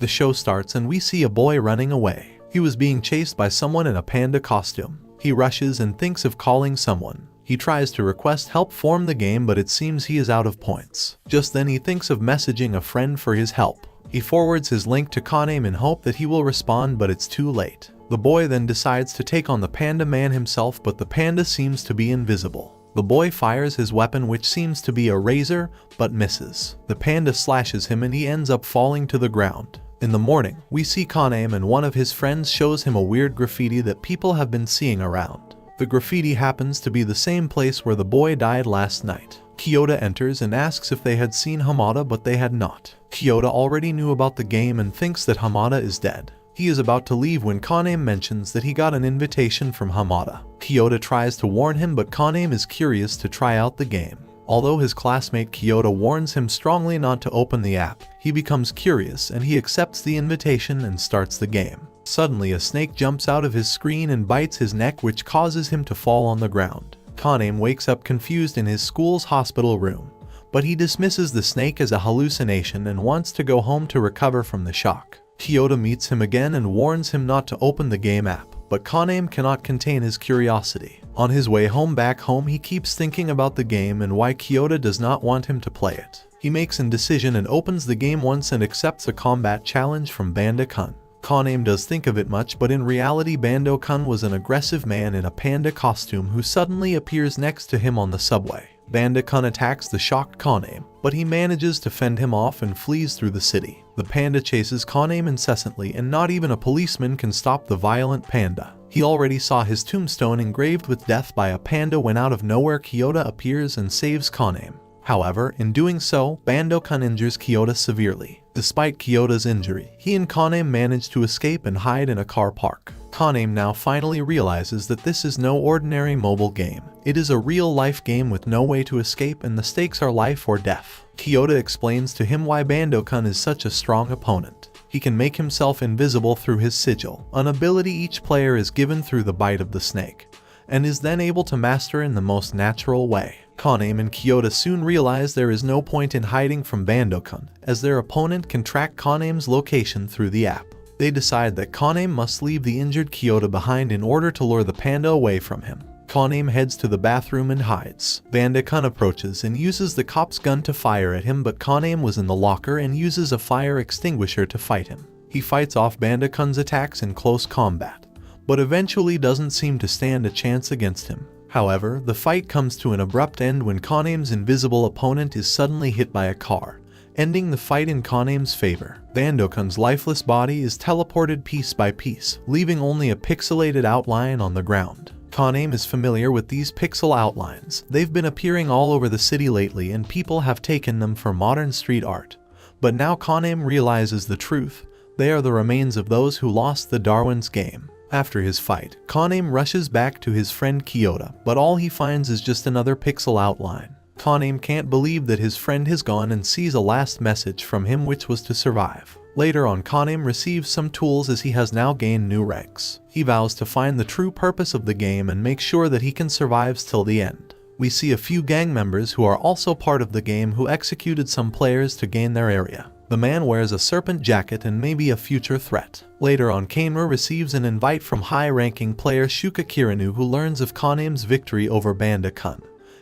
The show starts and we see a boy running away. He was being chased by someone in a panda costume. He rushes and thinks of calling someone. He tries to request help form the game, but it seems he is out of points. Just then he thinks of messaging a friend for his help. He forwards his link to Kanem in hope that he will respond, but it's too late. The boy then decides to take on the panda man himself, but the panda seems to be invisible. The boy fires his weapon, which seems to be a razor, but misses. The panda slashes him and he ends up falling to the ground. In the morning, we see Kanem and one of his friends shows him a weird graffiti that people have been seeing around. The graffiti happens to be the same place where the boy died last night. Kyoto enters and asks if they had seen Hamada, but they had not. Kyoto already knew about the game and thinks that Hamada is dead. He is about to leave when Kanem mentions that he got an invitation from Hamada. Kyoto tries to warn him, but Kanem is curious to try out the game. Although his classmate Kyoto warns him strongly not to open the app, he becomes curious and he accepts the invitation and starts the game. Suddenly a snake jumps out of his screen and bites his neck, which causes him to fall on the ground. Kanem wakes up confused in his school's hospital room, but he dismisses the snake as a hallucination and wants to go home to recover from the shock. Kyoto meets him again and warns him not to open the game app, but Kanem cannot contain his curiosity. On his way back home, he keeps thinking about the game and why Kyoto does not want him to play it. He makes a decision and opens the game once and accepts a combat challenge from Banda-kun. Kanem does think of it much, but in reality Bando-kun was an aggressive man in a panda costume who suddenly appears next to him on the subway. Banda-kun attacks the shocked Kanem, but he manages to fend him off and flees through the city. The panda chases Kanem incessantly and not even a policeman can stop the violent panda. He already saw his tombstone engraved with death by a panda when out of nowhere Kyoto appears and saves Kanem. However, in doing so, Bando-kun injures Kyoto severely. Despite Kyoto's injury, he and Kanem manage to escape and hide in a car park. Kanem now finally realizes that this is no ordinary mobile game. It is a real-life game with no way to escape and the stakes are life or death. Kyoto explains to him why Bando-kun is such a strong opponent. He can make himself invisible through his sigil, an ability each player is given through the bite of the snake, and is then able to master in the most natural way. Kanem and Kyoto soon realize there is no point in hiding from Bando-kun, as their opponent can track Kanem's location through the app. They decide that Kanem must leave the injured Kyoto behind in order to lure the panda away from him. Kanem heads to the bathroom and hides. Banda-kun approaches and uses the cop's gun to fire at him, but Kanem was in the locker and uses a fire extinguisher to fight him. He fights off Banda-kun's attacks in close combat, but eventually doesn't seem to stand a chance against him. However, the fight comes to an abrupt end when Kanem's invisible opponent is suddenly hit by a car, ending the fight in Kanem's favor. Bando-kun's lifeless body is teleported piece by piece, leaving only a pixelated outline on the ground. Kanem is familiar with these pixel outlines. They've been appearing all over the city lately and people have taken them for modern street art. But now Kanem realizes the truth. They are the remains of those who lost the Darwins game. After his fight, Kanem rushes back to his friend Kyoto, but all he finds is just another pixel outline. Kanem can't believe that his friend has gone and sees a last message from him, which was to survive. Later on, Kanem receives some tools as he has now gained new ranks. He vows to find the true purpose of the game and make sure that he can survive till the end. We see a few gang members who are also part of the game who executed some players to gain their area. The man wears a serpent jacket and may be a future threat. Later on, Kamer receives an invite from high-ranking player Shuka Kirinu, who learns of Kanem's victory over Banda-kun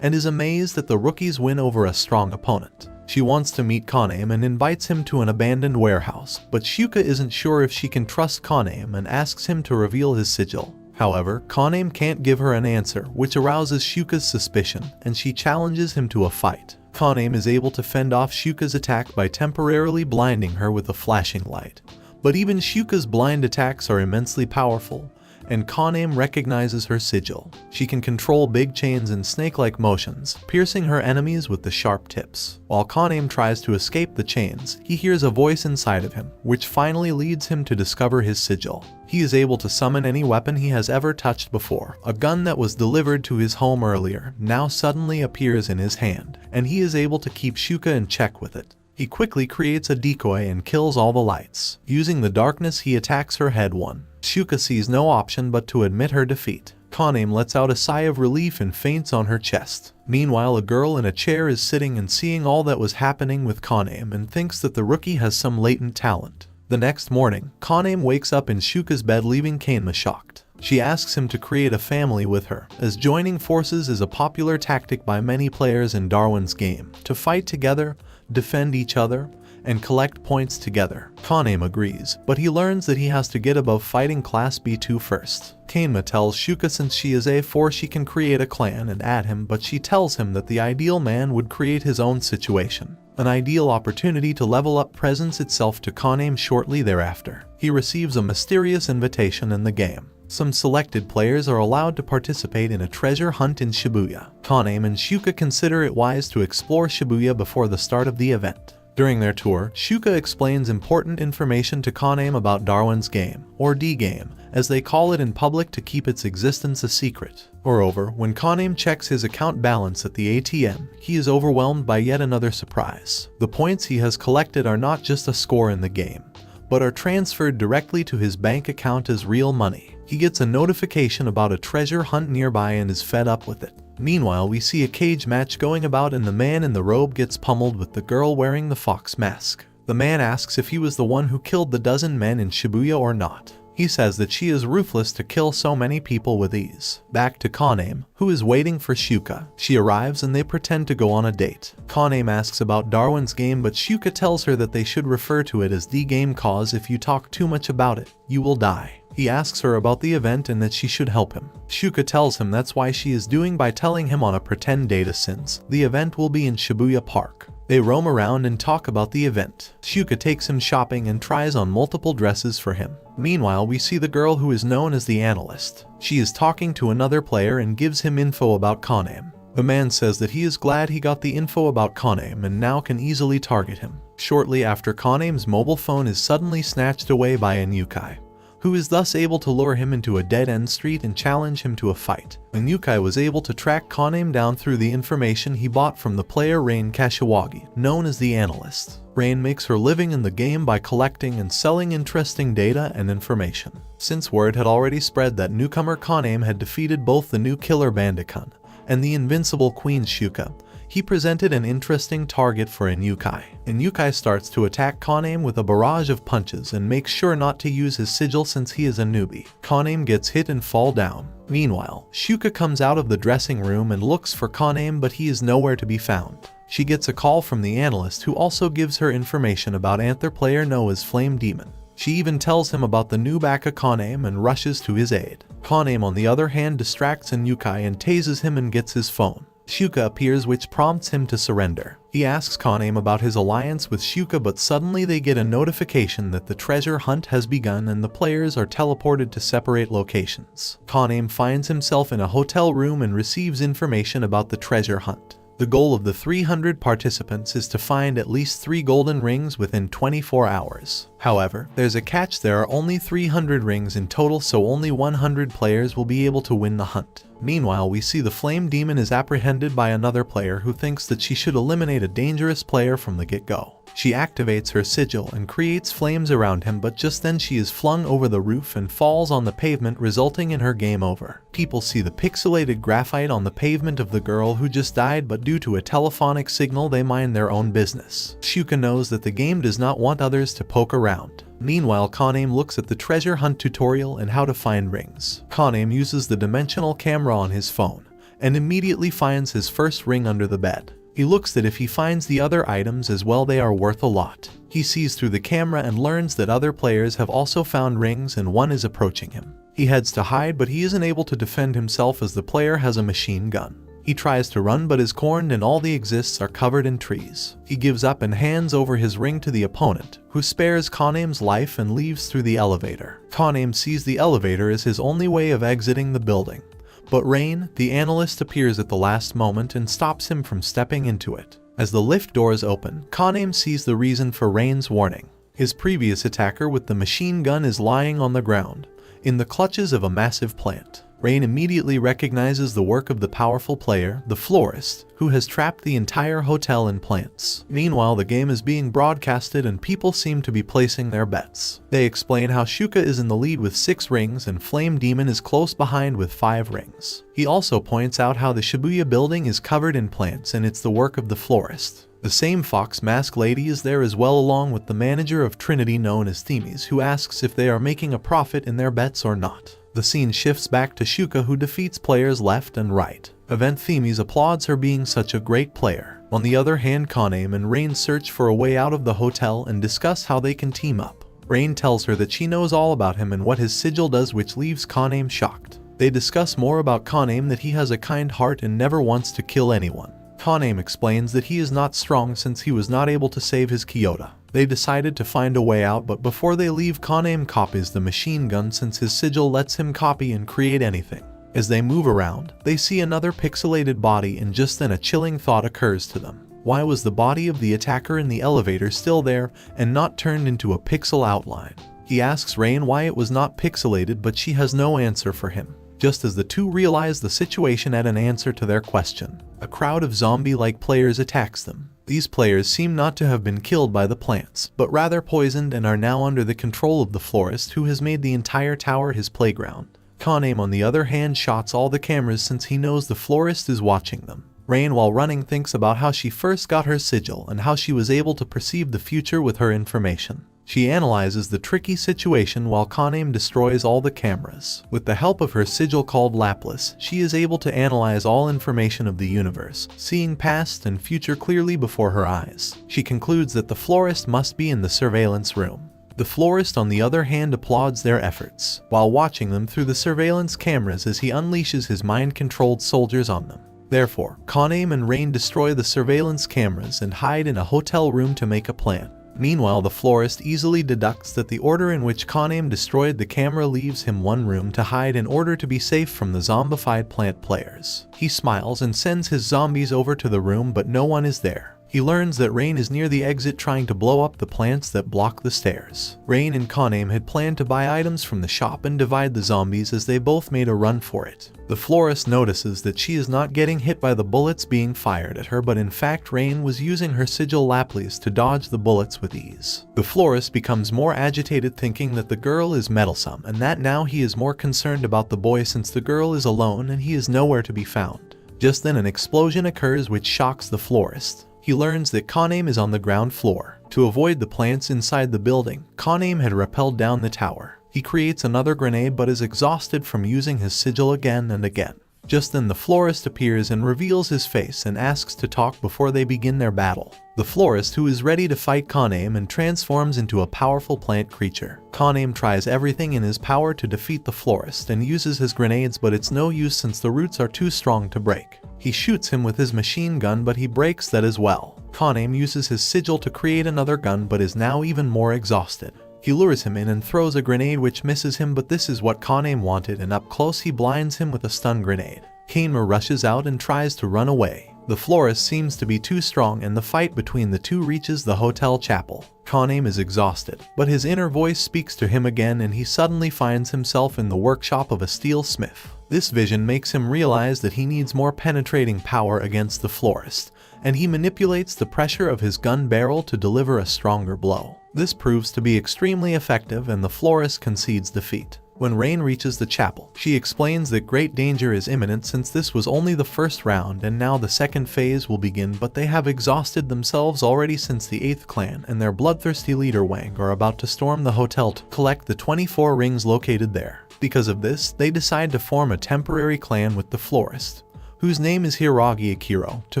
and is amazed that the rookies win over a strong opponent. She wants to meet Kanem and invites him to an abandoned warehouse, but Shuka isn't sure if she can trust Kanem and asks him to reveal his sigil. However, Kanem can't give her an answer, which arouses Shuka's suspicion, and she challenges him to a fight. Kanem is able to fend off Shuka's attack by temporarily blinding her with a flashing light. But even Shuka's blind attacks are immensely powerful, and Kanem recognizes her sigil. She can control big chains and snake-like motions, piercing her enemies with the sharp tips. While Kanem tries to escape the chains, he hears a voice inside of him, which finally leads him to discover his sigil. He is able to summon any weapon he has ever touched before. A gun that was delivered to his home earlier now suddenly appears in his hand, and he is able to keep Shuka in check with it. He quickly creates a decoy and kills all the lights. Using the darkness, he attacks her head one. Shuka sees no option but to admit her defeat. Kanem lets out a sigh of relief and faints on her chest. Meanwhile, a girl in a chair is sitting and seeing all that was happening with Kanem and thinks that the rookie has some latent talent. The next morning, Kaname wakes up in Shuka's bed, leaving Kanema shocked. She asks him to create a family with her, as joining forces is a popular tactic by many players in Darwin's game, to fight together, defend each other, and collect points together. Kaname agrees, but he learns that he has to get above fighting class B2 first. Kanema tells Shuka since she is A4 she can create a clan and add him, but she tells him that the ideal man would create his own situation. An ideal opportunity to level up presents itself to Kaname shortly thereafter. He receives a mysterious invitation in the game. Some selected players are allowed to participate in a treasure hunt in Shibuya. Kaname and Shuka consider it wise to explore Shibuya before the start of the event. During their tour, Shuka explains important information to Kaname about Darwin's game, or D-game, as they call it in public to keep its existence a secret. Moreover, when Kaname checks his account balance at the ATM, he is overwhelmed by yet another surprise. The points he has collected are not just a score in the game, but are transferred directly to his bank account as real money. He gets a notification about a treasure hunt nearby and is fed up with it. Meanwhile, we see a cage match going about and the man in the robe gets pummeled with the girl wearing the fox mask. The man asks if he was the one who killed the dozen men in Shibuya or not. He says that she is ruthless to kill so many people with ease. Back to Kaname, who is waiting for Shuka. She arrives and they pretend to go on a date. Kaname asks about Darwin's game, but Shuka tells her that they should refer to it as the game cause if you talk too much about it, you will die. He asks her about the event and that she should help him. Shuka tells him that's why she is doing by telling him on a pretend date since the event will be in Shibuya Park. They roam around and talk about the event. Shuka takes him shopping and tries on multiple dresses for him. Meanwhile, we see the girl who is known as the analyst. She is talking to another player and gives him info about Kaname. The man says that he is glad he got the info about Kaname and now can easily target him. Shortly after, Kaname's mobile phone is suddenly snatched away by a Yukai, who is thus able to lure him into a dead-end street and challenge him to a fight. And Yukai was able to track Kaname down through the information he bought from the player Rain Kashiwagi, known as the Analyst. Rain makes her living in the game by collecting and selling interesting data and information. Since word had already spread that newcomer Kaname had defeated both the new killer Bandicun and the invincible Queen Shuka, he presented an interesting target for Inyukai. Inyukai starts to attack Kaname with a barrage of punches and makes sure not to use his sigil since he is a newbie. Kaname gets hit and fall down. Meanwhile, Shuka comes out of the dressing room and looks for Kaname, but he is nowhere to be found. She gets a call from the analyst, who also gives her information about Anther player known as Flame Demon. She even tells him about the new Baka Kaname and rushes to his aid. Kaname on the other hand distracts Inyukai and tases him and gets his phone. Shuka appears, which prompts him to surrender. He asks Kaname about his alliance with Shuka, but suddenly they get a notification that the treasure hunt has begun and the players are teleported to separate locations. Kaname finds himself in a hotel room and receives information about the treasure hunt. The goal of the 300 participants is to find at least 3 golden rings within 24 hours. However, there's a catch: there are only 300 rings in total, so only 100 players will be able to win the hunt. Meanwhile, we see the Flame Demon is apprehended by another player who thinks that she should eliminate a dangerous player from the get-go. She activates her sigil and creates flames around him, but just then she is flung over the roof and falls on the pavement, resulting in her game over. People see the pixelated graphite on the pavement of the girl who just died, but due to a telephonic signal they mind their own business. Shuka knows that the game does not want others to poke around. Meanwhile, Kaname looks at the treasure hunt tutorial and how to find rings. Kaname uses the dimensional camera on his phone and immediately finds his first ring under the bed. He looks that if he finds the other items as well, they are worth a lot. He sees through the camera and learns that other players have also found rings and one is approaching him. He heads to hide, but he isn't able to defend himself as the player has a machine gun. He tries to run but is cornered and all the exists are covered in trees. He gives up and hands over his ring to the opponent, who spares Kaname's life and leaves through the elevator. Kaname sees the elevator as his only way of exiting the building, but Rain, the analyst, appears at the last moment and stops him from stepping into it. As the lift doors open, Kaname sees the reason for Rain's warning. His previous attacker with the machine gun is lying on the ground, in the clutches of a massive plant. Rain immediately recognizes the work of the powerful player, the florist, who has trapped the entire hotel in plants. Meanwhile, the game is being broadcasted and people seem to be placing their bets. They explain how Shuka is in the lead with 6 rings and Flame Demon is close behind with 5 rings. He also points out how the Shibuya building is covered in plants and it's the work of the florist. The same fox mask lady is there as well, along with the manager of Trinity known as Themis, who asks if they are making a profit in their bets or not. The scene shifts back to Shuka, who defeats players left and right. Event Themis applauds her being such a great player. On the other hand, Kanem and Rain search for a way out of the hotel and discuss how they can team up. Rain tells her that she knows all about him and what his sigil does, which leaves Kanem shocked. They discuss more about Kanem, that he has a kind heart and never wants to kill anyone. Kanem explains that he is not strong since he was not able to save his Kyoto. They decided to find a way out, but before they leave, Kanem copies the machine gun since his sigil lets him copy and create anything. As they move around, they see another pixelated body, and just then a chilling thought occurs to them. Why was the body of the attacker in the elevator still there and not turned into a pixel outline? He asks Rain why it was not pixelated, but she has no answer for him. Just as the two realize the situation and an answer to their question, a crowd of zombie-like players attacks them. These players seem not to have been killed by the plants, but rather poisoned, and are now under the control of the florist, who has made the entire tower his playground. Kanem, on the other hand, shots all the cameras since he knows the florist is watching them. Rain, while running, thinks about how she first got her sigil and how she was able to perceive the future with her information. She analyzes the tricky situation while Kanem destroys all the cameras. With the help of her sigil called Lapis, she is able to analyze all information of the universe, seeing past and future clearly before her eyes. She concludes that the florist must be in the surveillance room. The florist, on the other hand, applauds their efforts, while watching them through the surveillance cameras as he unleashes his mind-controlled soldiers on them. Therefore, Kanem and Rain destroy the surveillance cameras and hide in a hotel room to make a plan. Meanwhile, the florist easily deducts that the order in which Kanem destroyed the camera leaves him one room to hide in order to be safe from the zombified plant players. He smiles and sends his zombies over to the room, but no one is there. He learns that Rain is near the exit trying to blow up the plants that block the stairs. Rain and Kanem had planned to buy items from the shop and divide the zombies, as they both made a run for it. The florist notices that she is not getting hit by the bullets being fired at her, but in fact Rain was using her sigil Lapis to dodge the bullets with ease. The florist becomes more agitated, thinking that the girl is meddlesome and that now he is more concerned about the boy since the girl is alone and he is nowhere to be found. Just then an explosion occurs which shocks the florist. He learns that Kanem is on the ground floor. To avoid the plants inside the building, Kanem had rappelled down the tower. He creates another grenade but is exhausted from using his sigil again and again. Just then the florist appears and reveals his face and asks to talk before they begin their battle. The florist, who is ready to fight Kanem, and transforms into a powerful plant creature. Kanem tries everything in his power to defeat the florist and uses his grenades, but it's no use since the roots are too strong to break. He shoots him with his machine gun, but he breaks that as well. Kanem uses his sigil to create another gun but is now even more exhausted. He lures him in and throws a grenade which misses him, but this is what Kanem wanted, and up close he blinds him with a stun grenade. Kanem rushes out and tries to run away. The florist seems to be too strong and the fight between the two reaches the hotel chapel. Kanem is exhausted, but his inner voice speaks to him again and he suddenly finds himself in the workshop of a steel smith. This vision makes him realize that he needs more penetrating power against the florist, and he manipulates the pressure of his gun barrel to deliver a stronger blow. This proves to be extremely effective and the florist concedes defeat. When Rain reaches the chapel, she explains that great danger is imminent since this was only the first round and now the second phase will begin, but they have exhausted themselves already since the 8th clan and their bloodthirsty leader Wang are about to storm the hotel to collect the 24 rings located there. Because of this, they decide to form a temporary clan with the florist, whose name is Hiragi Akiro, to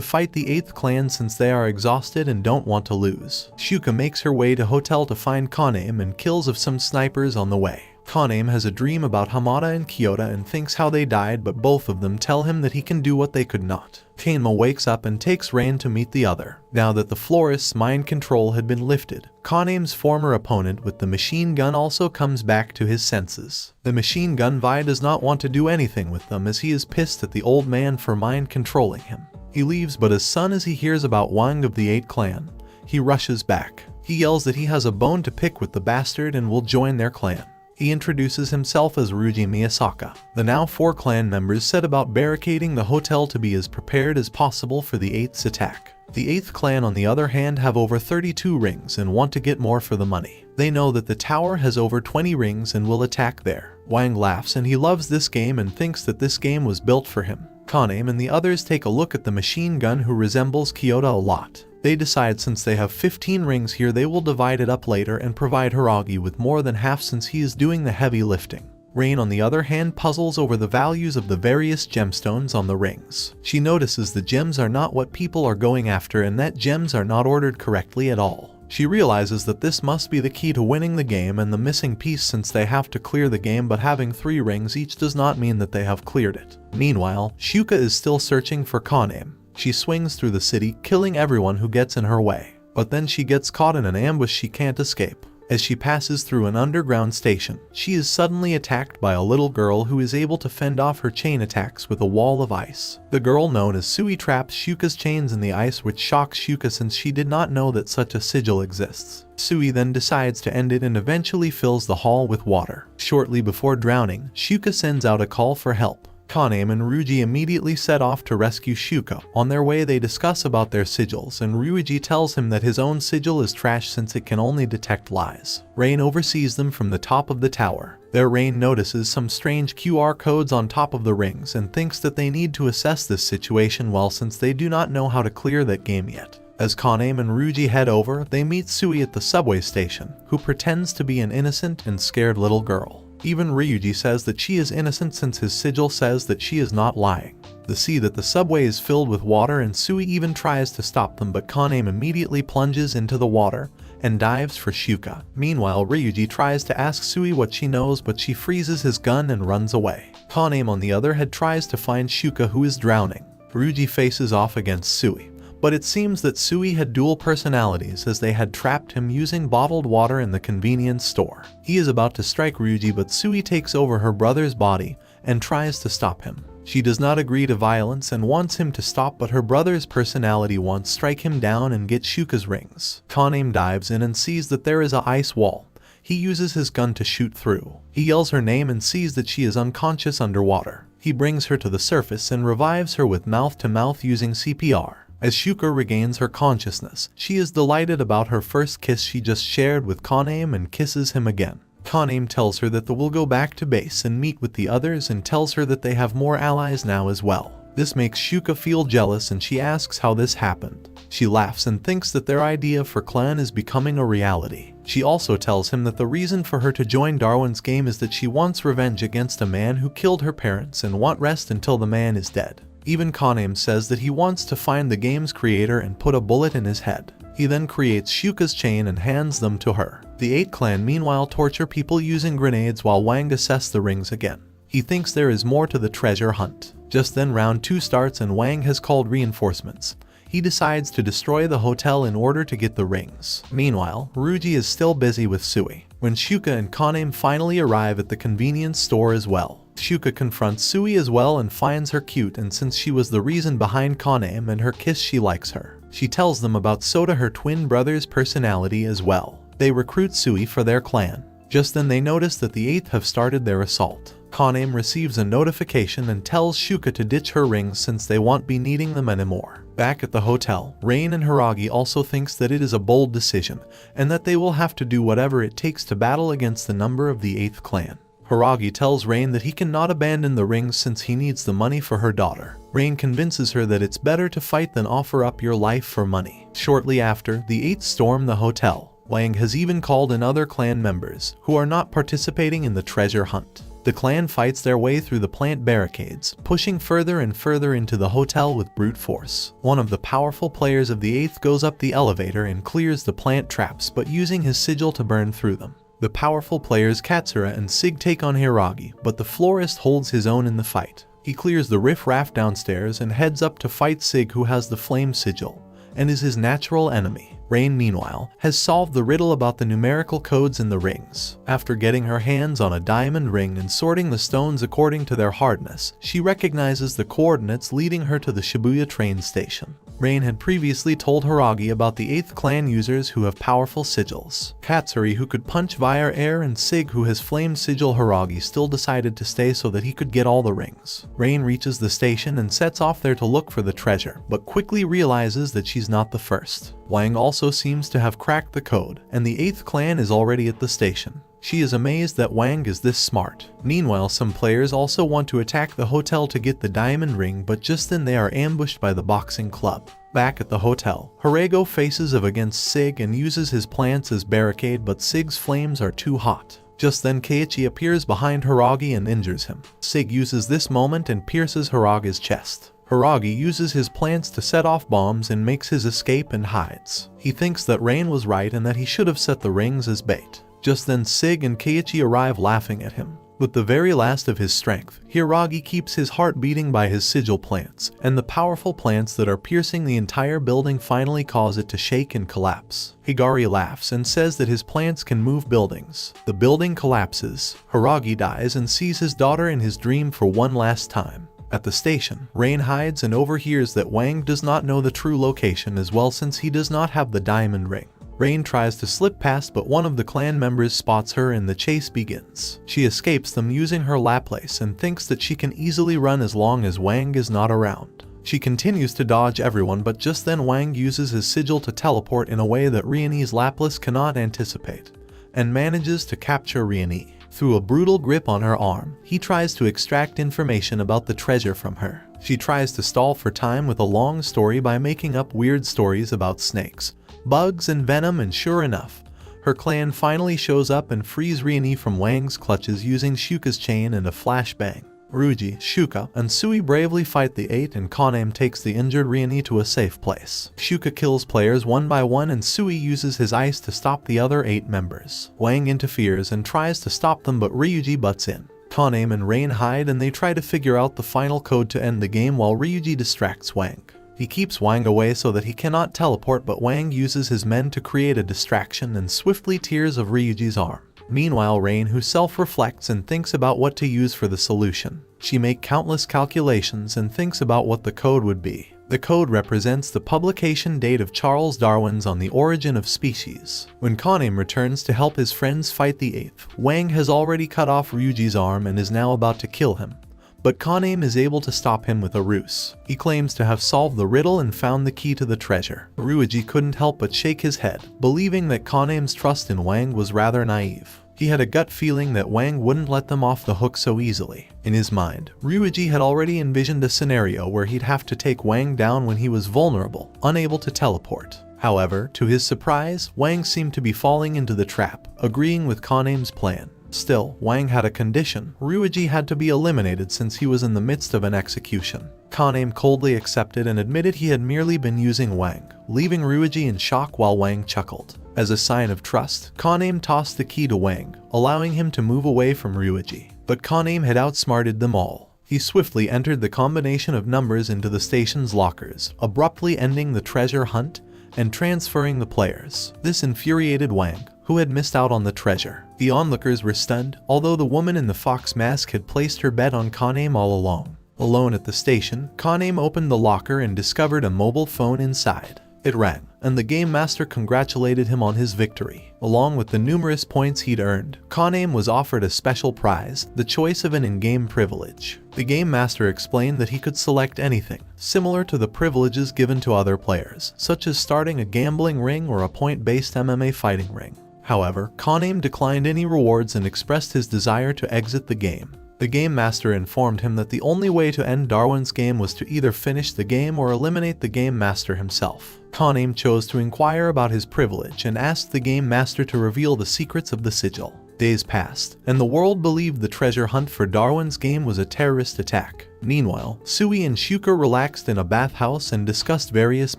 fight the 8th clan since they are exhausted and don't want to lose. Shuka makes her way to hotel to find Kanem and kills of some snipers on the way. Kanem has a dream about Hamada and Kyoto and thinks how they died, but both of them tell him that he can do what they could not. Kanema wakes up and takes Rain to meet the other. Now that the florist's mind control had been lifted, Kanem's former opponent with the machine gun also comes back to his senses. The machine gun Vi does not want to do anything with them as he is pissed at the old man for mind controlling him. He leaves, but as soon as he hears about Wang of the 8th clan, he rushes back. He yells that he has a bone to pick with the bastard and will join their clan. He introduces himself as Ruji Miyasaka. The now 4 clan members set about barricading the hotel to be as prepared as possible for the 8th's attack. The 8th clan, on the other hand, have over 32 rings and want to get more for the money. They know that the tower has over 20 rings and will attack there. Wang laughs and he loves this game and thinks that this game was built for him. Kanem and the others take a look at the machine gun, who resembles Kyoto a lot. They decide since they have 15 rings here they will divide it up later and provide Hiiragi with more than half since he is doing the heavy lifting. Rain on the other hand puzzles over the values of the various gemstones on the rings. She notices the gems are not what people are going after and that gems are not ordered correctly at all. She realizes that this must be the key to winning the game and the missing piece since they have to clear the game, but having 3 rings each does not mean that they have cleared it. Meanwhile, Shuka is still searching for Kanem. She swings through the city, killing everyone who gets in her way. But then she gets caught in an ambush she can't escape. As she passes through an underground station, she is suddenly attacked by a little girl who is able to fend off her chain attacks with a wall of ice. The girl known as Sui traps Shuka's chains in the ice, which shocks Shuka since she did not know that such a sigil exists. Sui then decides to end it and eventually fills the hall with water. Shortly before drowning, Shuka sends out a call for help. Kanem and Ryuji immediately set off to rescue Shuka. On their way they discuss about their sigils and Ryuji tells him that his own sigil is trash since it can only detect lies. Rain oversees them from the top of the tower. There Rain notices some strange QR codes on top of the rings and thinks that they need to assess this situation well since they do not know how to clear that game yet. As Kanem and Ryuji head over, they meet Sui at the subway station, who pretends to be an innocent and scared little girl. Even Ryuji says that she is innocent since his sigil says that she is not lying. They see that the subway is filled with water and Sui even tries to stop them, but Kanem immediately plunges into the water and dives for Shuka. Meanwhile, Ryuji tries to ask Sui what she knows, but she freezes his gun and runs away. Kanem on the other hand tries to find Shuka, who is drowning. Ryuji faces off against Sui. But it seems that Sui had dual personalities as they had trapped him using bottled water in the convenience store. He is about to strike Ryuji, but Sui takes over her brother's body and tries to stop him. She does not agree to violence and wants him to stop, but her brother's personality wants to strike him down and get Shuka's rings. Kanem dives in and sees that there is an ice wall. He uses his gun to shoot through. He yells her name and sees that she is unconscious underwater. He brings her to the surface and revives her with mouth-to-mouth using CPR. As Shuka regains her consciousness, she is delighted about her first kiss she just shared with Kanem and kisses him again. Kanem tells her that they will go back to base and meet with the others and tells her that they have more allies now as well. This makes Shuka feel jealous and she asks how this happened. She laughs and thinks that their idea for clan is becoming a reality. She also tells him that the reason for her to join Darwin's game is that she wants revenge against a man who killed her parents and want rest until the man is dead. Even Kanem says that he wants to find the game's creator and put a bullet in his head. He then creates Shuka's chain and hands them to her. The 8 clan meanwhile torture people using grenades while Wang assess the rings again. He thinks there is more to the treasure hunt. Just then round 2 starts and Wang has called reinforcements. He decides to destroy the hotel in order to get the rings. Meanwhile, Ryuji is still busy with Sui. When Shuka and Kanem finally arrive at the convenience store as well, Shuka confronts Sui as well and finds her cute, and since she was the reason behind Kanem and her kiss, she likes her. She tells them about Sota, her twin brother's personality as well. They recruit Sui for their clan. Just then they notice that the 8th have started their assault. Kanem receives a notification and tells Shuka to ditch her rings since they won't be needing them anymore. Back at the hotel, Rain and Hiiragi also thinks that it is a bold decision and that they will have to do whatever it takes to battle against the number of the 8th clan. Hiiragi tells Rain that he cannot abandon the rings since he needs the money for her daughter. Rain convinces her that it's better to fight than offer up your life for money. Shortly after, the 8th storm the hotel. Wang has even called in other clan members who are not participating in the treasure hunt. The clan fights their way through the plant barricades, pushing further and further into the hotel with brute force. One of the powerful players of the 8th goes up the elevator and clears the plant traps, but using his sigil to burn through them. The powerful players Katsura and Sig take on Hiiragi, but the florist holds his own in the fight. He clears the riff-raff downstairs and heads up to fight Sig, who has the flame sigil and is his natural enemy. Rain, meanwhile, has solved the riddle about the numerical codes in the rings. After getting her hands on a diamond ring and sorting the stones according to their hardness, she recognizes the coordinates leading her to the Shibuya train station. Rain had previously told Hiiragi about the 8th clan users who have powerful sigils. Katsuri, who could punch via air, and Sig, who has flame sigil. Hiiragi still decided to stay so that he could get all the rings. Rain reaches the station and sets off there to look for the treasure, but quickly realizes that she's not the first. Wang also seems to have cracked the code, and the 8th clan is already at the station. She is amazed that Wang is this smart. Meanwhile, some players also want to attack the hotel to get the diamond ring, but just then they are ambushed by the boxing club. Back at the hotel, Hirego faces off against Sig and uses his plants as barricade, but Sig's flames are too hot. Just then Keiichi appears behind Hiragi and injures him. Sig uses this moment and pierces Hiragi's chest. Hiragi uses his plants to set off bombs and makes his escape and hides. He thinks that Rain was right and that he should have set the rings as bait. Just then Sig and Keiichi arrive laughing at him. With the very last of his strength, Hiragi keeps his heart beating by his sigil plants, and the powerful plants that are piercing the entire building finally cause it to shake and collapse. Higari laughs and says that his plants can move buildings. The building collapses, Hiragi dies and sees his daughter in his dream for one last time. At the station, Rain hides and overhears that Wang does not know the true location as well since he does not have the diamond ring. Rain tries to slip past, but one of the clan members spots her and the chase begins. She escapes them using her Laplace and thinks that she can easily run as long as Wang is not around. She continues to dodge everyone, but just then Wang uses his sigil to teleport in a way that Riani's Laplace cannot anticipate, and manages to capture Riani. Through a brutal grip on her arm, he tries to extract information about the treasure from her. She tries to stall for time with a long story by making up weird stories about snakes, bugs and venom, and sure enough, her clan finally shows up and frees Riani from Wang's clutches using Shuka's chain and a flashbang. Ryuji, Shuka, and Sui bravely fight the 8 and Kaname takes the injured Riani to a safe place. Shuka kills players one by one and Sui uses his ice to stop the other 8 members. Wang interferes and tries to stop them, but Ryuji butts in. Kaname and Rain hide and they try to figure out the final code to end the game while Ryuji distracts Wang. He keeps Wang away so that he cannot teleport, but Wang uses his men to create a distraction and swiftly tears of Ryuji's arm. Meanwhile, Rain, who self-reflects and thinks about what to use for the solution. She makes countless calculations and thinks about what the code would be. The code represents the publication date of Charles Darwin's On the Origin of Species. When Kaname returns to help his friends fight the 8th, Wang has already cut off Ryuji's arm and is now about to kill him. But Kaname is able to stop him with a ruse. He claims to have solved the riddle and found the key to the treasure. Ryuji couldn't help but shake his head, believing that Kaname's trust in Wang was rather naive. He had a gut feeling that Wang wouldn't let them off the hook so easily. In his mind, Ryuji had already envisioned a scenario where he'd have to take Wang down when he was vulnerable, unable to teleport. However, to his surprise, Wang seemed to be falling into the trap, agreeing with Kaname's plan. Still, Wang had a condition. Ryuji had to be eliminated since he was in the midst of an execution. Kaname coldly accepted and admitted he had merely been using Wang, leaving Ryuji in shock while Wang chuckled. As a sign of trust, Kaname tossed the key to Wang, allowing him to move away from Ryuji. But Kaname had outsmarted them all. He swiftly entered the combination of numbers into the station's lockers, abruptly ending the treasure hunt and transferring the players. This infuriated Wang, who had missed out on the treasure. The onlookers were stunned, although the woman in the fox mask had placed her bet on Kaname all along. Alone at the station, Kaname opened the locker and discovered a mobile phone inside. It rang, and the game master congratulated him on his victory. Along with the numerous points he'd earned, Kaname was offered a special prize, the choice of an in-game privilege. The game master explained that he could select anything, similar to the privileges given to other players, such as starting a gambling ring or a point-based MMA fighting ring. However, Kaname declined any rewards and expressed his desire to exit the game. The game master informed him that the only way to end Darwin's game was to either finish the game or eliminate the game master himself. Kaname chose to inquire about his privilege and asked the game master to reveal the secrets of the sigil. Days passed, and the world believed the treasure hunt for Darwin's game was a terrorist attack. Meanwhile, Sui and Shuka relaxed in a bathhouse and discussed various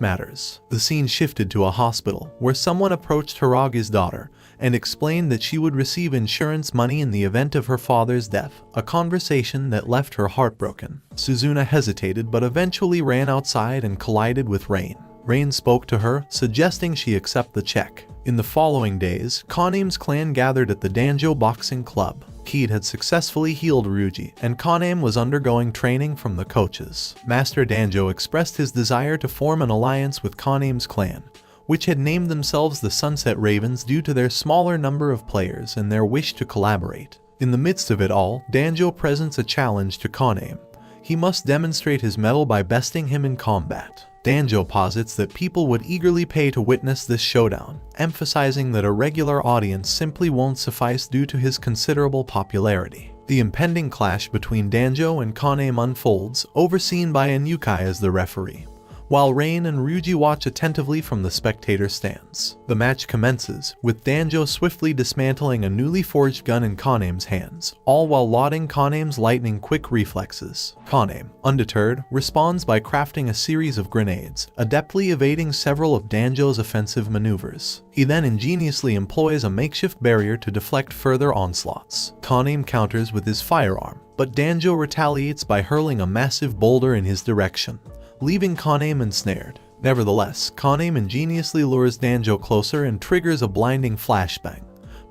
matters. The scene shifted to a hospital, where someone approached Hiragi's daughter and explained that she would receive insurance money in the event of her father's death, a conversation that left her heartbroken. Suzuna hesitated but eventually ran outside and collided with Rain. Rain spoke to her, suggesting she accept the check. In the following days, Kaname's clan gathered at the Danjo Boxing Club. Keed had successfully healed Ryuji, and Kaname was undergoing training from the coaches. Master Danjo expressed his desire to form an alliance with Kaname's clan, which had named themselves the Sunset Ravens due to their smaller number of players and their wish to collaborate. In the midst of it all, Danjo presents a challenge to Kaname. He must demonstrate his mettle by besting him in combat. Danjo posits that people would eagerly pay to witness this showdown, emphasizing that a regular audience simply won't suffice due to his considerable popularity. The impending clash between Danjo and Kanem unfolds, overseen by Yunxi as the referee, while Rain and Ryuji watch attentively from the spectator stands. The match commences, with Danjo swiftly dismantling a newly forged gun in Kanem's hands, all while lauding Kanem's lightning-quick reflexes. Kanem, undeterred, responds by crafting a series of grenades, adeptly evading several of Danjo's offensive maneuvers. He then ingeniously employs a makeshift barrier to deflect further onslaughts. Kanem counters with his firearm, but Danjo retaliates by hurling a massive boulder in his direction, leaving Kanem ensnared. Nevertheless, Kanem ingeniously lures Danjo closer and triggers a blinding flashbang,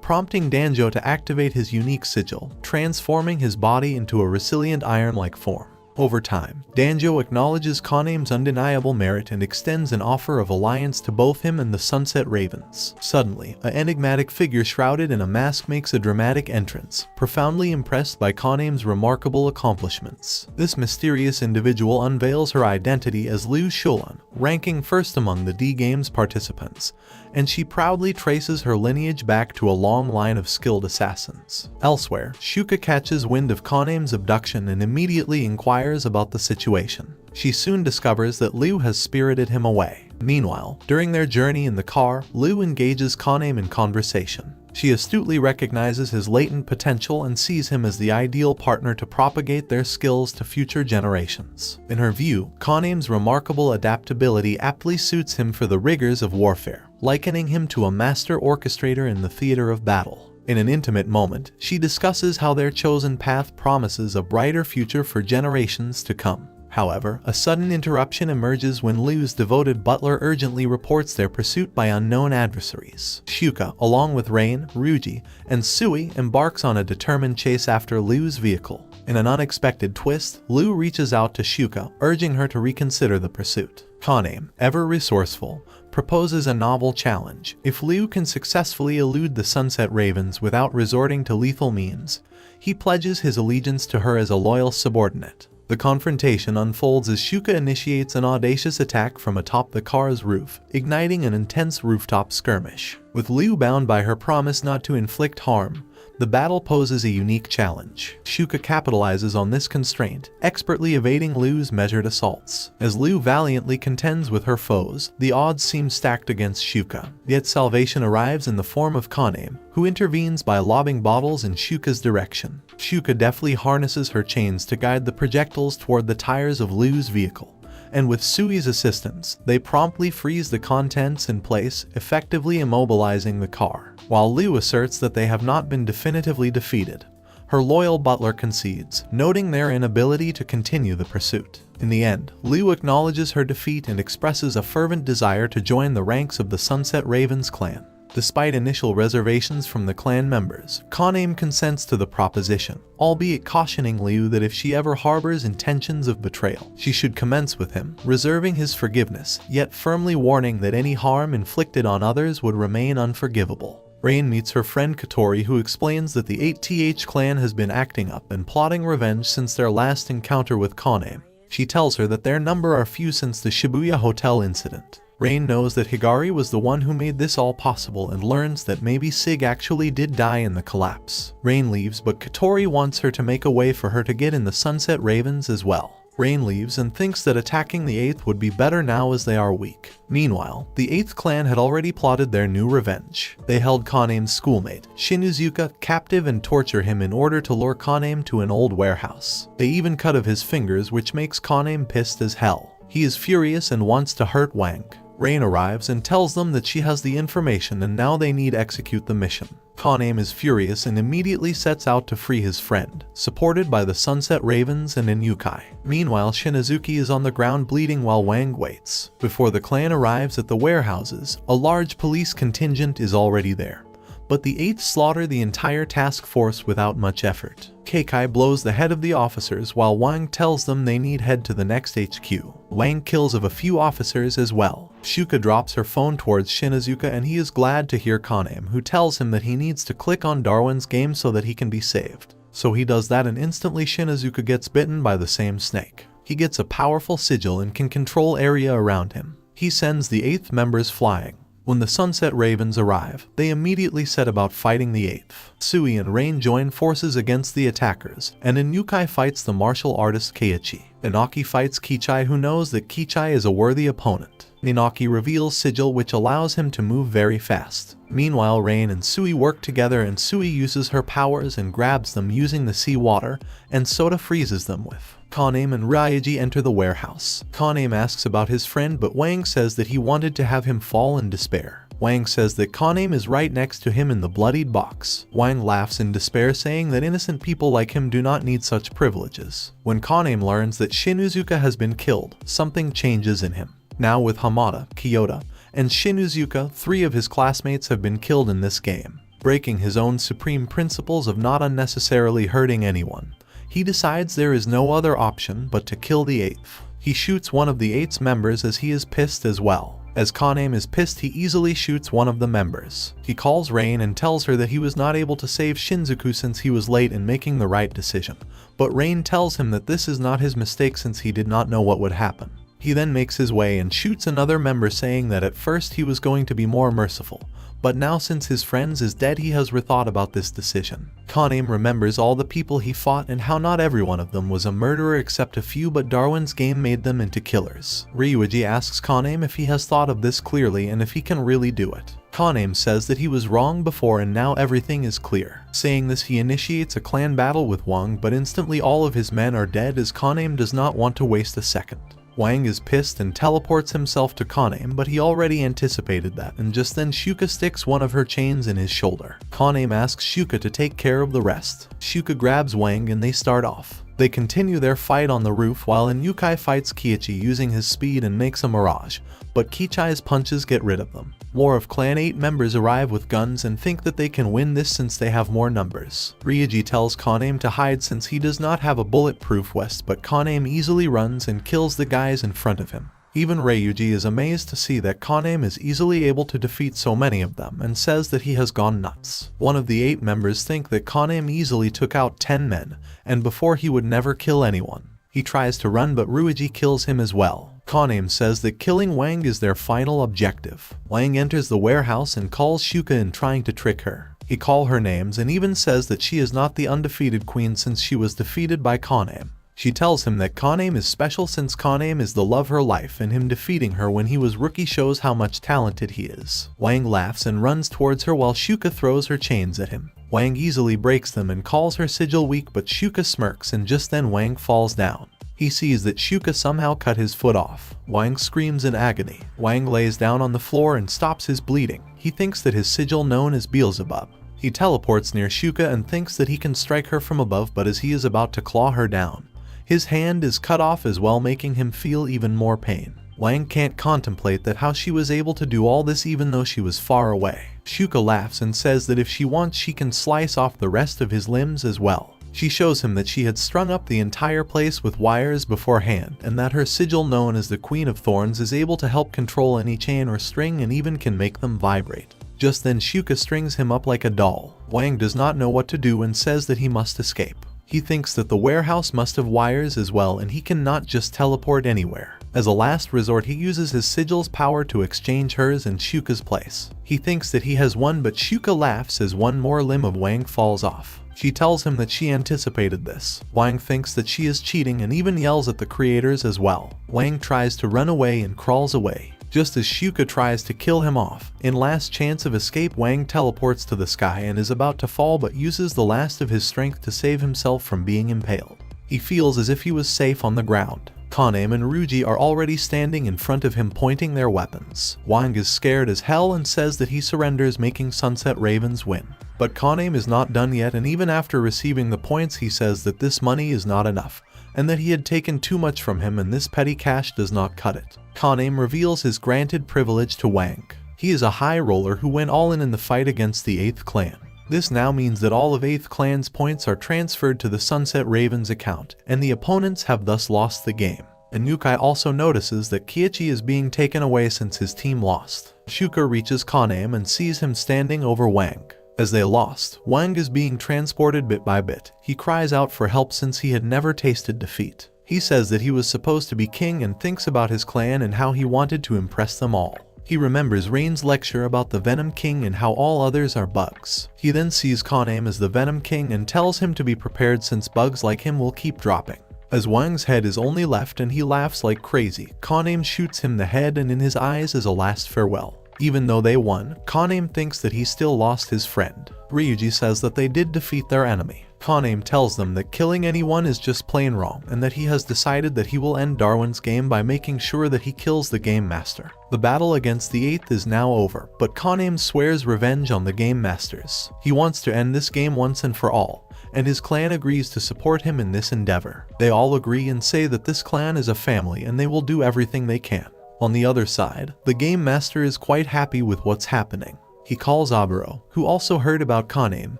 prompting Danjo to activate his unique sigil, transforming his body into a resilient iron-like form. Over time, Danjo acknowledges Kanem's undeniable merit and extends an offer of alliance to both him and the Sunset Ravens. Suddenly, an enigmatic figure shrouded in a mask makes a dramatic entrance, profoundly impressed by Kanem's remarkable accomplishments. This mysterious individual unveils her identity as Liu Shulan, ranking first among the D-Game's participants, and she proudly traces her lineage back to a long line of skilled assassins. Elsewhere, Shuka catches wind of Kanem's abduction and immediately inquires about the situation. She soon discovers that Liu has spirited him away. Meanwhile, during their journey in the car, Liu engages Kanem in conversation. She astutely recognizes his latent potential and sees him as the ideal partner to propagate their skills to future generations. In her view, Kanem's remarkable adaptability aptly suits him for the rigors of warfare, likening him to a master orchestrator in the theater of battle. In an intimate moment, she discusses how their chosen path promises a brighter future for generations to come. However, a sudden interruption emerges when Liu's devoted butler urgently reports their pursuit by unknown adversaries. Shuka, along with Rain, Ryuji, and Sui, embarks on a determined chase after Liu's vehicle. In an unexpected twist, Liu reaches out to Shuka, urging her to reconsider the pursuit. Kanem, ever resourceful, proposes a novel challenge. If Liu can successfully elude the Sunset Ravens without resorting to lethal means, he pledges his allegiance to her as a loyal subordinate. The confrontation unfolds as Shuka initiates an audacious attack from atop the car's roof, igniting an intense rooftop skirmish. With Liu bound by her promise not to inflict harm, the battle poses a unique challenge. Shuka capitalizes on this constraint, expertly evading Liu's measured assaults. As Liu valiantly contends with her foes, the odds seem stacked against Shuka. Yet salvation arrives in the form of Kanem, who intervenes by lobbing bottles in Shuka's direction. Shuka deftly harnesses her chains to guide the projectiles toward the tires of Liu's vehicle, and with Sui's assistance, they promptly freeze the contents in place, effectively immobilizing the car. While Liu asserts that they have not been definitively defeated, her loyal butler concedes, noting their inability to continue the pursuit. In the end, Liu acknowledges her defeat and expresses a fervent desire to join the ranks of the Sunset Ravens clan. Despite initial reservations from the clan members, Kanem consents to the proposition, albeit cautioning Liu that if she ever harbors intentions of betrayal, she should commence with him, reserving his forgiveness, yet firmly warning that any harm inflicted on others would remain unforgivable. Rain meets her friend Katori, who explains that the 8th clan has been acting up and plotting revenge since their last encounter with Kanem. She tells her that their number are few since the Shibuya Hotel incident. Rain knows that Higari was the one who made this all possible and learns that maybe Sig actually did die in the collapse. Rain leaves, but Katori wants her to make a way for her to get in the Sunset Ravens as well. Rain leaves and thinks that attacking the 8th would be better now as they are weak. Meanwhile, the 8th clan had already plotted their new revenge. They held Kanem's schoolmate, Shinizuka, captive and torture him in order to lure Kanem to an old warehouse. They even cut off his fingers, which makes Kanem pissed as hell. He is furious and wants to hurt Wang. Rain arrives and tells them that she has the information and now they need to execute the mission. Kanem is furious and immediately sets out to free his friend, supported by the Sunset Ravens and Yunxi. Meanwhile, Shinizuki is on the ground bleeding while Wang waits. Before the clan arrives at the warehouses, a large police contingent is already there, but the 8th slaughter the entire task force without much effort. Keikai blows the head of the officers while Wang tells them they need head to the next HQ. Wang kills of a few officers as well. Shuka drops her phone towards Shinizuka and he is glad to hear Kanem, who tells him that he needs to click on Darwin's game so that he can be saved. So he does that and instantly Shinizuka gets bitten by the same snake. He gets a powerful sigil and can control area around him. He sends the 8th members flying. When the Sunset Ravens arrive, they immediately set about fighting the 8th. Sui and Rain join forces against the attackers, and Inukai fights the martial artist Keiichi. Inaki fights Kichai, who knows that Kichai is a worthy opponent. Inaki reveals Sigil, which allows him to move very fast. Meanwhile, Rain and Sui work together, and Sui uses her powers and grabs them using the sea water, and Sota freezes them with. Kaname and Ryaji enter the warehouse. Kaname asks about his friend, but Wang says that he wanted to have him fall in despair. Wang says that Kaname is right next to him in the bloodied box. Wang laughs in despair, saying that innocent people like him do not need such privileges. When Kaname learns that Shinuzuka has been killed, something changes in him. Now with Hamada, Kyoto, and Shinuzuka, 3 of his classmates have been killed in this game. Breaking his own supreme principles of not unnecessarily hurting anyone, he decides there is no other option but to kill the 8th. He shoots one of the 8's members as he is pissed as well. As Kaname is pissed, he easily shoots one of the members. He calls Rain and tells her that he was not able to save Shinjuku since he was late in making the right decision. But Rain tells him that this is not his mistake since he did not know what would happen. He then makes his way and shoots another member, saying that at first he was going to be more merciful, but now since his friend is dead he has rethought about this decision. Kaname remembers all the people he fought and how not every one of them was a murderer except a few, but Darwin's game made them into killers. Ryuji asks Kaname if he has thought of this clearly and if he can really do it. Kaname says that he was wrong before and now everything is clear. Saying this, he initiates a clan battle with Wang, but instantly all of his men are dead as Kaname does not want to waste a second. Wang is pissed and teleports himself to Kaname, but he already anticipated that, and just then Shuka sticks one of her chains in his shoulder. Kaname asks Shuka to take care of the rest. Shuka grabs Wang and they start off. They continue their fight on the roof while Inukai fights Keiichi using his speed and makes a mirage, but Kichai's punches get rid of them. More of Clan 8 members arrive with guns and think that they can win this since they have more numbers. Ryuji tells Kaname to hide since he does not have a bulletproof vest, but Kaname easily runs and kills the guys in front of him. Even Ryuji is amazed to see that Kaname is easily able to defeat so many of them and says that he has gone nuts. One of the 8 members think that Kaname easily took out 10 men, and before he would never kill anyone. He tries to run, but Ryuji kills him as well. Kaname says that killing Wang is their final objective. Wang enters the warehouse and calls Shuka in trying to trick her. He calls her names and even says that she is not the undefeated queen since she was defeated by Kaname. She tells him that Kaname is special since Kaname is the love of her life, and him defeating her when he was rookie shows how much talented he is. Wang laughs and runs towards her while Shuka throws her chains at him. Wang easily breaks them and calls her sigil weak, but Shuka smirks and just then Wang falls down. He sees that Shuka somehow cut his foot off. Wang screams in agony. Wang lays down on the floor and stops his bleeding. He thinks that his sigil known as Beelzebub. He teleports near Shuka and thinks that he can strike her from above, but as he is about to claw her down, his hand is cut off as well, making him feel even more pain. Wang can't contemplate that how she was able to do all this even though she was far away. Shuka laughs and says that if she wants she can slice off the rest of his limbs as well. She shows him that she had strung up the entire place with wires beforehand, and that her sigil known as the Queen of Thorns is able to help control any chain or string and even can make them vibrate. Just then Shuka strings him up like a doll. Wang does not know what to do and says that he must escape. He thinks that the warehouse must have wires as well and he cannot just teleport anywhere. As a last resort, he uses his sigil's power to exchange hers in Shuka's place. He thinks that he has won, but Shuka laughs as one more limb of Wang falls off. She tells him that she anticipated this. Wang thinks that she is cheating and even yells at the creators as well. Wang tries to run away and crawls away, just as Shuka tries to kill him off. In last chance of escape, Wang teleports to the sky and is about to fall, but uses the last of his strength to save himself from being impaled. He feels as if he was safe on the ground. Kaname and Ryuji are already standing in front of him pointing their weapons. Wang is scared as hell and says that he surrenders, making Sunset Ravens win. But Kaname is not done yet, and even after receiving the points he says that this money is not enough, and that he had taken too much from him and this petty cash does not cut it. Kaname reveals his granted privilege to Wang. He is a high roller who went all in the fight against the 8th clan. This now means that all of 8th clan's points are transferred to the Sunset Ravens account, and the opponents have thus lost the game. Inukai also notices that Keiichi is being taken away since his team lost. Shuka reaches Kaname and sees him standing over Wang. As they lost, Wang is being transported bit by bit. He cries out for help since he had never tasted defeat. He says that he was supposed to be king and thinks about his clan and how he wanted to impress them all. He remembers Rain's lecture about the Venom King and how all others are bugs. He then sees Kanem as the Venom King and tells him to be prepared since bugs like him will keep dropping. As Wang's head is only left and he laughs like crazy, Kanem shoots him the head and in his eyes is a last farewell. Even though they won, Kanem thinks that he still lost his friend. Ryuji says that they did defeat their enemy. Kanem tells them that killing anyone is just plain wrong and that he has decided that he will end Darwin's game by making sure that he kills the Game Master. The battle against the 8th is now over, but Kanem swears revenge on the Game Masters. He wants to end this game once and for all, and his clan agrees to support him in this endeavor. They all agree and say that this clan is a family and they will do everything they can. On the other side, the Game Master is quite happy with what's happening. He calls Aburo, who also heard about Kanem,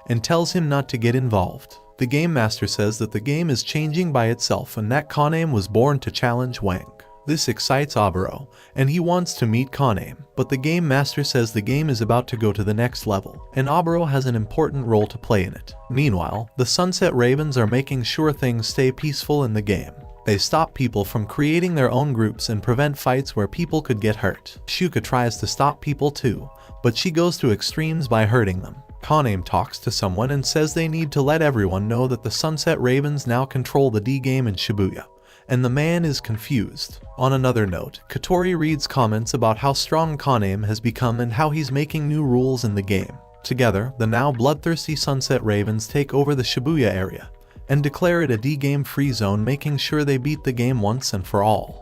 and tells him not to get involved. The Game Master says that the game is changing by itself and that Kanem was born to challenge Wang. This excites Aburo, and he wants to meet Kanem, but the Game Master says the game is about to go to the next level, and Aburo has an important role to play in it. Meanwhile, the Sunset Ravens are making sure things stay peaceful in the game. They stop people from creating their own groups and prevent fights where people could get hurt. Shuka tries to stop people too, but she goes to extremes by hurting them. Kanem talks to someone and says they need to let everyone know that the Sunset Ravens now control the D game in Shibuya, and the man is confused. On another note, Katori reads comments about how strong Kanem has become and how he's making new rules in the game. Together, the now bloodthirsty Sunset Ravens take over the Shibuya area and declare it a D-game free zone, making sure they beat the game once and for all.